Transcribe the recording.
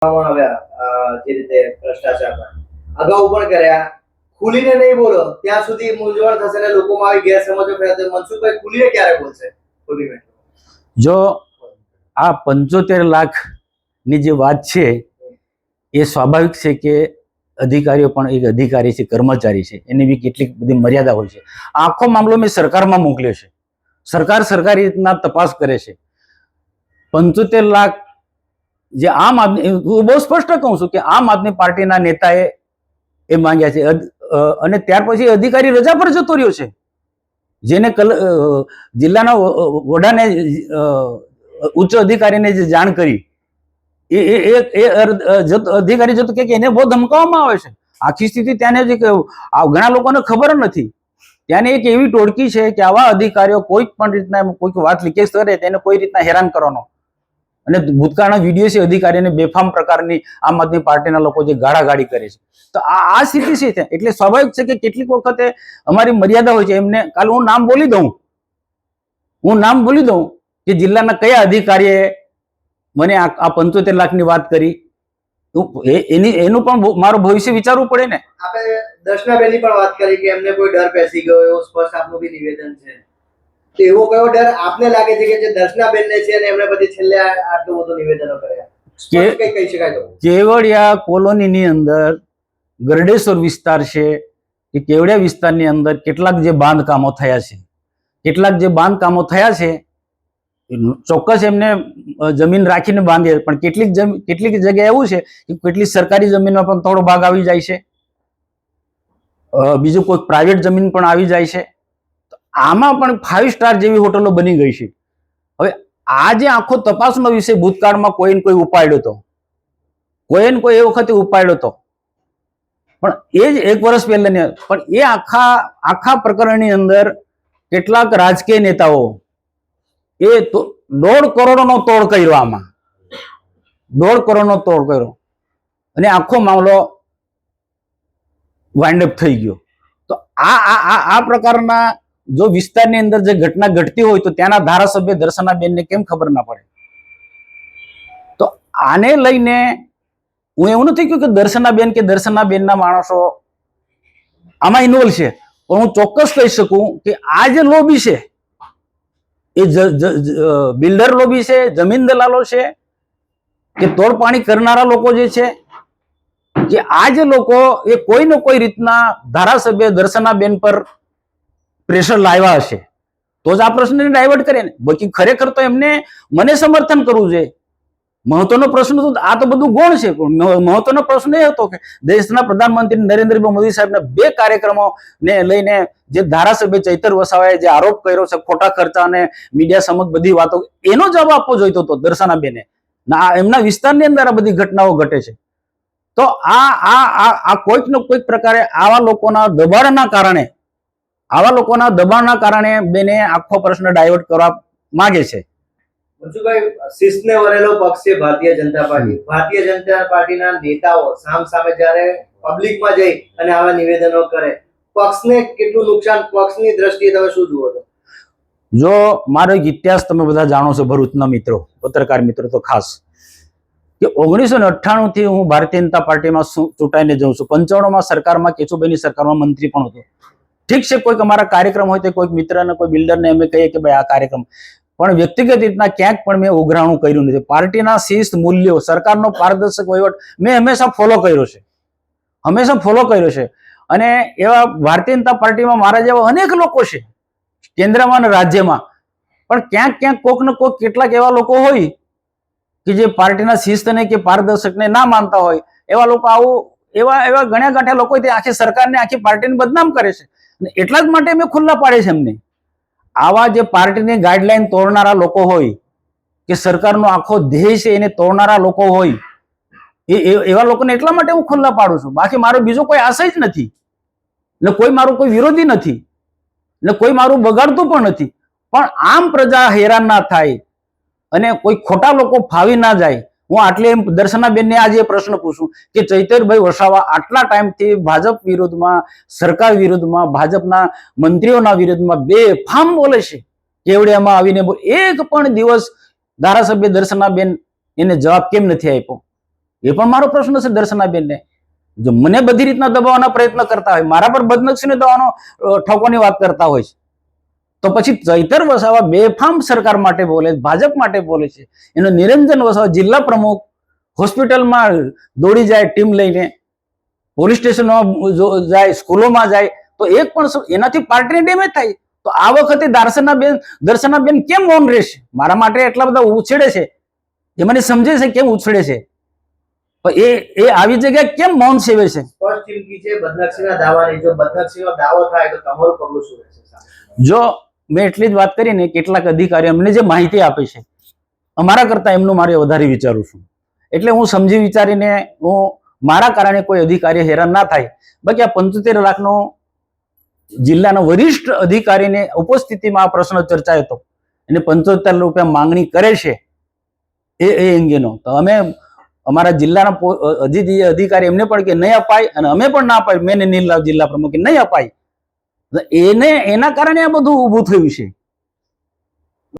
જે રીતે ભ્રષ્ટાચારમાં અગાઉ પણ કર્યા, ખુલીને નહીં બોલો ત્યાં સુધી મૂંઝવણ થશે ને લોકોમાં આવી ગેરસમજો ફેલાશે. મનસુખભાઈ ખુલીને ક્યારે બોલશે? ખુલીને જો આ 75 લાખની જે વાત છે એ સ્વાભાવિક છે કે અધિકારીઓ પણ એક અધિકારી છે, કર્મચારી છે, એની બી કેટલીક બધી મર્યાદા હોય છે. આખો મામલો મેં સરકારમાં મોકલ્યો છે. સરકાર સરકારી રીતના તપાસ કરે છે. 75 લાખ જે આમ આદમી, હું બહુ સ્પષ્ટ કહું છું કે આમ આદમી પાર્ટીના નેતાએ એ માંગ્યા છે અને ત્યાર પછી અધિકારી રજા પર જતો રહ્યો છે. જેને જિલ્લાના વડાને ઉચ્ચ અધિકારીને જે જાણ કરી એ અધિકારી જતો કે એને બહુ ધમકાવવામાં આવે છે. આખી સ્થિતિ ત્યાંને જે ઘણા લોકોને ખબર નથી. ત્યાંની એક એવી ટોળકી છે કે આવા અધિકારીઓ કોઈક પણ રીતના કોઈક વાત લીકેજ કરે તેને કોઈ રીતના હેરાન કરવાનો. અને ભૂતકાળના વિડીયો છે અધિકારીને બેફામ પ્રકારની આમ આદમી પાર્ટીના લોકો જે ગાળાગાળી કરે છે. તો આ સ્થિતિ છે. એટલે સ્વાભાવિક છે કે કેટલીક વખતે અમારી મર્યાદા હોય છે. એમને કાલે હું નામ બોલી દઉં કે જિલ્લાના કયા અધિકારીએ મને આ 75 લાખની વાત કરી. એનું પણ મારું ભવિષ્ય વિચારવું પડે ને. આપણે દર્શનાબેનની પણ વાત કરી કે એમને કોઈ ડર બેસી ગયો, એવો સ્પષ્ટ આપનું બી નિવેદન છે. તો એવો કયો ડર આપને લાગે છે કે જે દર્શનાબેનને છે અને એમને પછી છેલ્લે આટલું બધું નિવેદનો કર્યા? કઈ કહી શકાય તો કેવડિયા કોલોનીની અંદર ગરડેશ્વર વિસ્તાર છે કે કેવડિયા વિસ્તારની અંદર કેટલાક જે બાંધકામો થયા છે ચોક્કસ એમને જમીન રાખીને બાંધે, પણ કેટલીક જગ્યાએ એવું છે કે કેટલીક સરકારી જમીનમાં પણ થોડો ભાગ આવી જાય છે, બીજું કોઈ પ્રાઇવેટ જમીન પણ આવી જાય છે. આમાં પણ 5 સ્ટાર જેવી હોટલો બની ગઈ છે. હવે આ જે આખો તપાસનો વિષય ભૂતકાળમાં કોઈને કોઈ ઉપાડ્યો હતો, એ વખતે ઉપાડ્યો હતો, પણ એ જ 1 વર્ષ પહેલા. પણ એ આખા પ્રકરણની અંદર કેટલાક રાજકીય નેતાઓ એ 1.5 કરોડનો તોડ કર્યો. આમાં 1.5 કરોડનો તોડ કર્યો અને આખો મામલો વાઇન્ડ અપ થઈ ગયો. તો આ પ્રકારના જો વિસ્તારની અંદર જે ઘટના ઘટતી હોય તો ત્યાંના ધારાસભ્ય દર્શનાબેનને કેમ ખબર ના પડે? તો આને લઈને હું એવું નથી કહ્યું કે દર્શનાબેનના માણસો આમાં ઇન્વોલ્વ છે, પણ હું ચોક્કસ કહી શકું કે આ જે લોબી છે એ બિલ્ડર લોબી છે, જમીન દલાલો છે કે તોડપાણી કરનારા લોકો જે છે, કે આ જે લોકો એ કોઈને કોઈ રીતના ધારાસભ્ય દર્શનાબેન પર પ્રેશર લાવ્યા હશે તો જ આ પ્રશ્નને ડાયવર્ટ કરે ને. બાકી ખરેખર તો એમને મને સમર્થન કરવું જોઈએ. મહત્વનો પ્રશ્ન તો આ તો બધું ગૌણ છે, પણ મહત્વનો પ્રશ્ન એ હતો કે દેશના પ્રધાનમંત્રી નરેન્દ્રભાઈ મોદી સાહેબના 2 કાર્યક્રમોને લઈને જે ધારાસભ્ય ચૈતર વસાવાએ જે આરોપ કર્યો છે ખોટા ખર્ચા અને મીડિયા સમક્ષ બધી વાતો, એનો જવાબ આપવો જોઈતો હતો દર્શનાબેને. એમના વિસ્તારની અંદર આ બધી ઘટનાઓ ઘટે છે. તો આ કોઈક ને કોઈક પ્રકારે આવા લોકોના દબાણના કારણે બેને આખો પ્રશ્ન ડાયવર્ટ કરવા માંગે છે. મનસુખભાઈ, શિસ્તને વરેલો પક્ષ છે ભારતીય જનતા પાર્ટી. ભારતીય જનતા પાર્ટીના નેતાઓ સામે જ્યારે પબ્લિકમાં જઈ અને આવા નિવેદનો કરે, પક્ષને કેટલું નુકસાન, પક્ષની દ્રષ્ટિએ તમે શું જુઓ છો? જો મારો એક ઇતિહાસ તમે બધા જાણો છો, ભરૂચના મિત્રો, પત્રકાર મિત્રો તો ખાસ, કે 1998 થી હું ભારતીય જનતા પાર્ટીમાં ચૂંટાઈને જઉં છું. 95 માં સરકારમાં, કેશુભાઈની સરકારમાં મંત્રી પણ હતો. ઠીક છે, કોઈક અમારા કાર્યક્રમ હોય તો કોઈક મિત્રને, કોઈ બિલ્ડરને અમે કહીએ કે ભાઈ આ કાર્યક્રમ, પણ વ્યક્તિગત રીતના ક્યાંક પણ મેં ઉઘરાણું કર્યું નથી. પાર્ટીના શિસ્ત, મૂલ્યો, સરકારનો પારદર્શક વહીવટ મેં હંમેશા ફોલો કર્યો છે. અને એવા ભારતીય જનતા પાર્ટીમાં મારા જેવા અનેક લોકો છે, કેન્દ્રમાં અને રાજ્યમાં, પણ ક્યાંક કોઈક ને કોઈક કેટલાક એવા લોકો હોય કે જે પાર્ટીના શિસ્તને કે પારદર્શકને ના માનતા હોય. એવા લોકો એવા ગણ્યા ગાંઠ્યા લોકો આખી સરકારને, આખી પાર્ટીને બદનામ કરે છે. એટલા જ માટે મેં ખુલ્લા પાડે છે એમને. આવા જે પાર્ટીની ગાઈડલાઈન તોડનારા લોકો હોય કે સરકારનો આખો ધ્યેય છે એને તોડનારા લોકો હોય, એવા લોકોને એટલા માટે હું ખુલ્લા પાડું છું. બાકી મારો બીજો કોઈ આશય જ નથી, ને કોઈ મારું કોઈ વિરોધી નથી, ને કોઈ મારું બગાડતું પણ નથી. પણ આમ પ્રજા હેરાન ના થાય અને કોઈ ખોટા લોકો ફાવી ના જાય. હું આટલે દર્શનાબેનને આજે પ્રશ્ન પૂછું કે ચૈતરભાઈ વસાવા આટલા ટાઈમથી ભાજપ વિરુદ્ધમાં, સરકાર વિરુદ્ધમાં, ભાજપના મંત્રીઓના વિરુદ્ધમાં બેફામ બોલે છે, કેવડિયામાં આવીને એક પણ દિવસ ધારાસભ્ય દર્શનાબેન એને જવાબ કેમ નથી આપ્યો? એ પણ મારો પ્રશ્ન છે દર્શનાબેનને. જો મને બધી રીતના દબાવવાના પ્રયત્ન કરતા હોય, મારા પર બદનક્ષીને દવાનો ઠોકવાની વાત કરતા હોય છે, તો પછી ચૈતર વસાવા બેફામ સરકાર માટે બોલે, ભાજપ માટે બોલે છે. એનો નિરંજન વસાવા જિલ્લા પ્રમુખ હોસ્પિટલમાં દોડી જાય ટીમ લઈને, પોલીસ સ્ટેશનમાં જાય, સ્કૂલોમાં જાય, તો એક પણ એનાથી પાર્ટીને ડેમેજ થાય. તો આ વખતે દર્શનાબેન કેમ મૌન રહેશે? મારા માટે એટલા બધા ઉછેડે છે, એ મને સમજે છે કેમ ઉછળે છે, પણ એ આવી જગ્યાએ કેમ મૌન સેવે છે? સ્પષ્ટ ચીમકી છે બદનક્ષીના દાવાની. જો બદનક્ષીનો દાવો થાય તો તમારું પગલું શું રહેશે? જો મેં એટલી જ વાત કરી ને, કેટલાક અધિકારીઓ અમને જે માહિતી આપે છે, અમારા કરતા એમનું મારે વધારે વિચારું છું. એટલે હું સમજી વિચારીને, હું મારા કારણે કોઈ અધિકારી હેરાન ના થાય. બાકી આ 75 લાખનો જિલ્લાના વરિષ્ઠ અધિકારીને ઉપસ્થિતિમાં આ પ્રશ્ન ચર્ચાયો હતો, અને 75 રૂપિયા માંગણી કરે છે એ અંગેનો, તો અમે અમારા જિલ્લાના અધિકારી એમને પણ કે નહીં અપાય, અને અમે પણ ના અપાય, મેં નીલ જિલ્લા પ્રમુખ નહીં અપાય. એના કારણે આ બધું ઊભું થયું છે.